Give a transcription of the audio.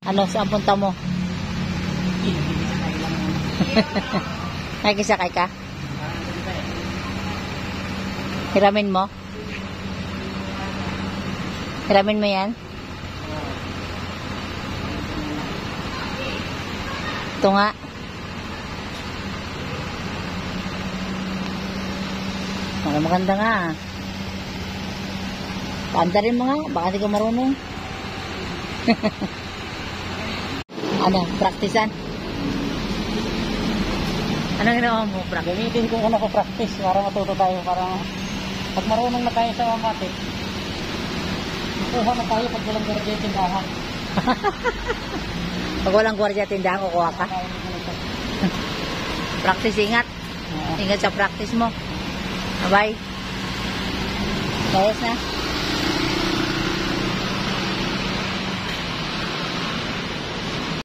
Ano, saan punta mo? Nakikisakay ka? Hiramin mo? Hiramin mo yan? Ito nga. Maganda nga. Paandarin mo nga. Baka di ka marunong. Ano? Praktisan? Ano ginawa mo? Gamitin ko ano ko practice para matuto tayo. Para pag marunong na tayo sa matik, makuha na tayo pag walang gwardiya tindahan. Pag walang gwardiya tindahan, kukuha ka. Practice, ingat. Ingat sa practice mo. Bye. Ayos na.